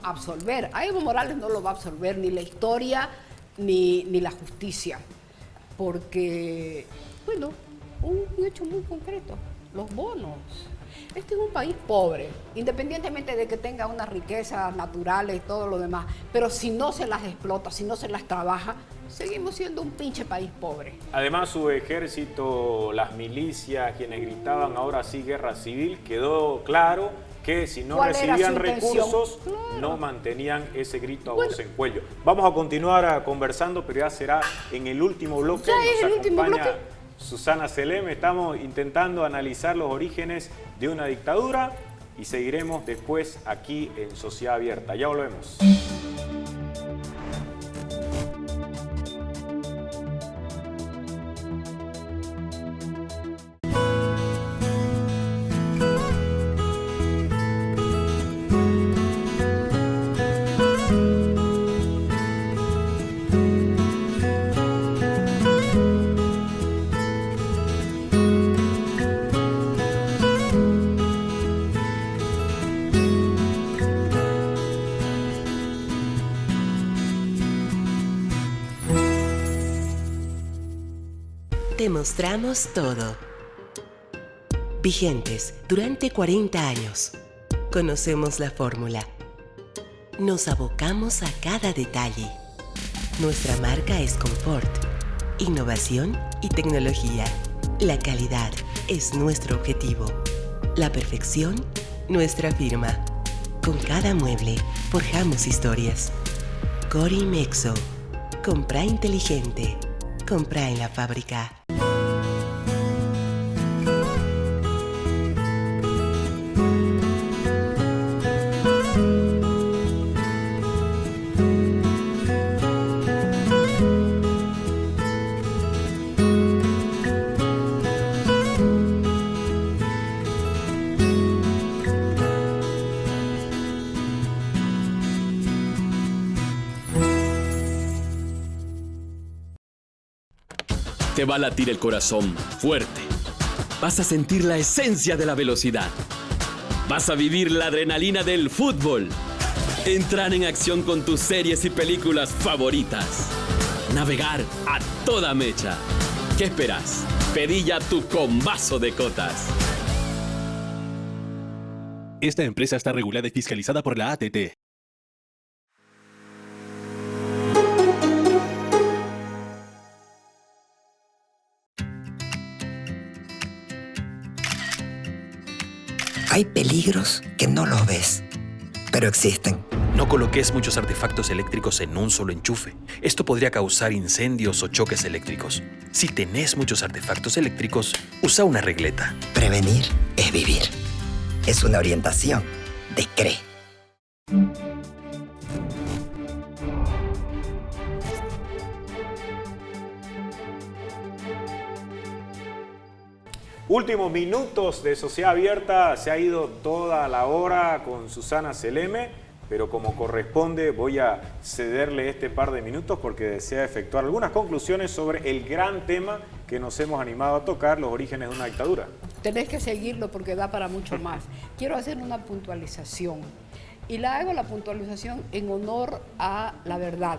[SPEAKER 6] absolver. A Evo Morales no lo va a absolver ni la historia ni la justicia, porque, bueno, un hecho muy concreto. Los bonos. Este es un país pobre, independientemente de que tenga unas riquezas naturales y todo lo demás, pero si no se las explota, si no se las trabaja, seguimos siendo un pinche país pobre.
[SPEAKER 1] Además, su ejército, las milicias, quienes gritaban ahora sí guerra civil, quedó claro que si no recibían recursos, no mantenían ese grito a voz en cuello. Vamos a continuar conversando, pero ya será en el último bloque.
[SPEAKER 6] ¿Ya es el último bloque?
[SPEAKER 1] Susana Selem, estamos intentando analizar los orígenes de una dictadura y seguiremos después aquí en Sociedad Abierta. Ya volvemos.
[SPEAKER 7] Te mostramos todo. Vigentes durante 40 años. Conocemos la fórmula. Nos abocamos a cada detalle. Nuestra marca es confort, innovación y tecnología. La calidad es nuestro objetivo. La perfección, nuestra firma. Con cada mueble forjamos historias. Corimexo. Compra inteligente. Compra en la fábrica.
[SPEAKER 2] Te va a latir el corazón fuerte. Vas a sentir la esencia de la velocidad. Vas a vivir la adrenalina del fútbol. Entrar en acción con tus series y películas favoritas. Navegar a toda mecha. ¿Qué esperas? Pedí ya tu combazo de cotas.
[SPEAKER 3] Esta empresa está regulada y fiscalizada por la ATT.
[SPEAKER 4] Hay peligros que no los ves, pero existen.
[SPEAKER 5] No coloques muchos artefactos eléctricos en un solo enchufe. Esto podría causar incendios o choques eléctricos. Si tenés muchos artefactos eléctricos, usa una regleta.
[SPEAKER 4] Prevenir es vivir. Es una orientación de CRE.
[SPEAKER 1] Últimos minutos de Sociedad Abierta, se ha ido toda la hora con Susana Seleme, pero como corresponde voy a cederle este par de minutos porque desea efectuar algunas conclusiones sobre el gran tema que nos hemos animado a tocar, los orígenes de una dictadura.
[SPEAKER 6] Tenés que seguirlo porque da para mucho más. Quiero hacer una puntualización y la hago la puntualización en honor a la verdad.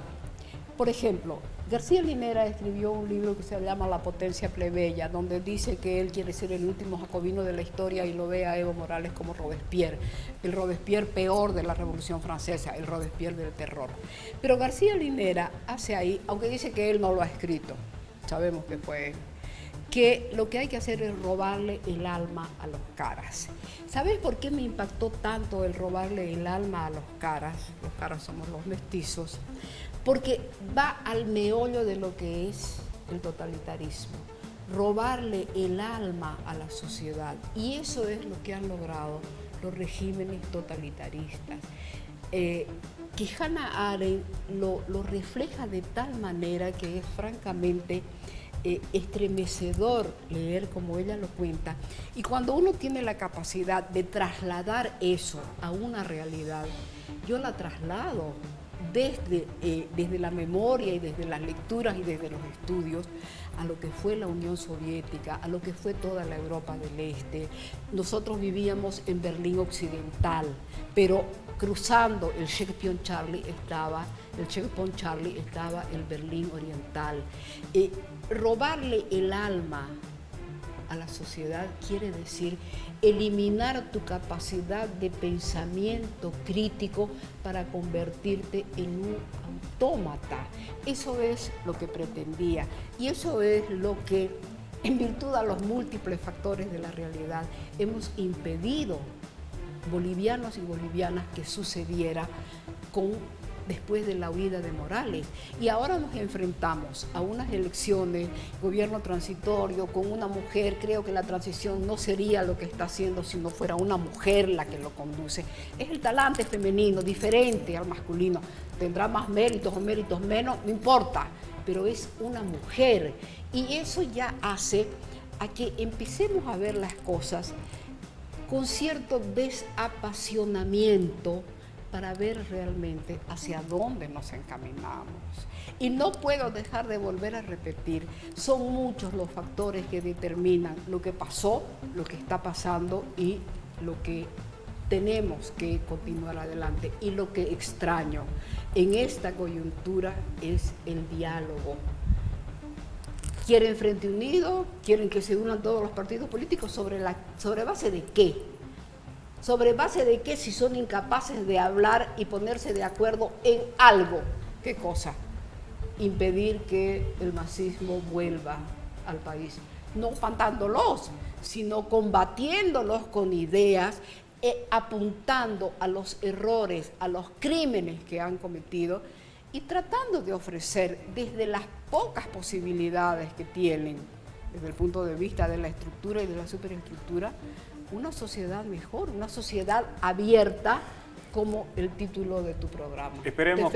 [SPEAKER 6] Por ejemplo, García Linera escribió un libro que se llama La potencia plebeya, donde dice que él quiere ser el último jacobino de la historia y lo ve a Evo Morales como Robespierre, el Robespierre peor de la Revolución Francesa, el Robespierre del terror. Pero García Linera hace ahí, aunque dice que él no lo ha escrito, sabemos que fue él, que lo que hay que hacer es robarle el alma a los caras. ¿Sabes por qué me impactó tanto el robarle el alma a los caras? Los caras somos los mestizos. Porque va al meollo de lo que es el totalitarismo, robarle el alma a la sociedad. Y eso es lo que han logrado los regímenes totalitaristas. Que Hannah Arendt lo refleja de tal manera que es francamente estremecedor leer como ella lo cuenta. Y cuando uno tiene la capacidad de trasladar eso a una realidad, yo la traslado desde la memoria y desde las lecturas y desde los estudios a lo que fue la Unión Soviética, a lo que fue toda la Europa del Este. Nosotros vivíamos en Berlín Occidental, pero cruzando el Checkpoint Charlie estaba el Berlín Oriental. Robarle el alma a la sociedad quiere decir eliminar tu capacidad de pensamiento crítico para convertirte en un autómata. Eso es lo que pretendía y eso es lo que, en virtud a los múltiples factores de la realidad, hemos impedido, bolivianos y bolivianas, que sucediera después de la huida de Morales. Y ahora nos enfrentamos a unas elecciones, gobierno transitorio, con una mujer. Creo que la transición no sería lo que está haciendo si no fuera una mujer la que lo conduce. Es el talante femenino, diferente al masculino. Tendrá más méritos o méritos menos, no importa, pero es una mujer. Y eso ya hace a que empecemos a ver las cosas con cierto desapasionamiento, para ver realmente hacia dónde nos encaminamos. Y no puedo dejar de volver a repetir, son muchos los factores que determinan lo que pasó, lo que está pasando y lo que tenemos que continuar adelante. Y lo que extraño en esta coyuntura es el diálogo. ¿Quieren Frente Unido? ¿Quieren que se unan todos los partidos políticos? ¿Sobre base de qué? ¿Sobre base de qué si son incapaces de hablar y ponerse de acuerdo en algo? ¿Qué cosa? Impedir que el masismo vuelva al país. No espantándolos, sino combatiéndolos con ideas, apuntando a los errores, a los crímenes que han cometido y tratando de ofrecer desde las pocas posibilidades que tienen, desde el punto de vista de la estructura y de la superestructura, una sociedad mejor, una sociedad abierta, como el título de tu programa.
[SPEAKER 1] Esperemos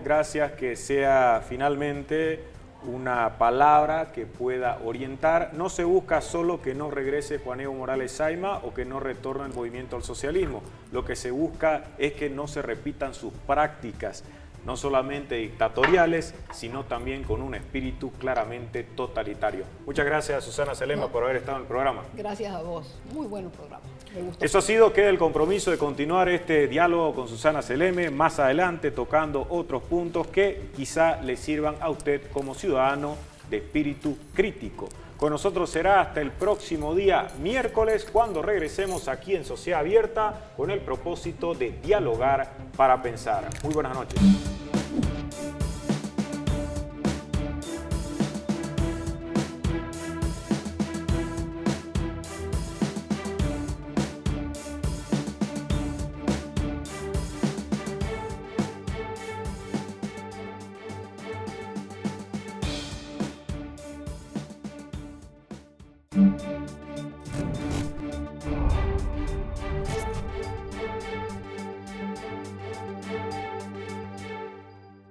[SPEAKER 1] gracias, que sea finalmente una palabra que pueda orientar. No se busca solo que no regrese Juan Evo Morales Saima o que no retorne el movimiento al socialismo. Lo que se busca es que no se repitan sus prácticas, no solamente dictatoriales, sino también con un espíritu claramente totalitario. Muchas gracias, Susana Seleme, por haber estado en el programa.
[SPEAKER 6] Gracias a vos. Muy buen programa. Me gustó.
[SPEAKER 1] Eso ha sido, queda el compromiso de continuar este diálogo con Susana Seleme, más adelante tocando otros puntos que quizá le sirvan a usted como ciudadano de espíritu crítico. Con nosotros será hasta el próximo día miércoles, cuando regresemos aquí en Sociedad Abierta con el propósito de dialogar para pensar. Muy buenas noches.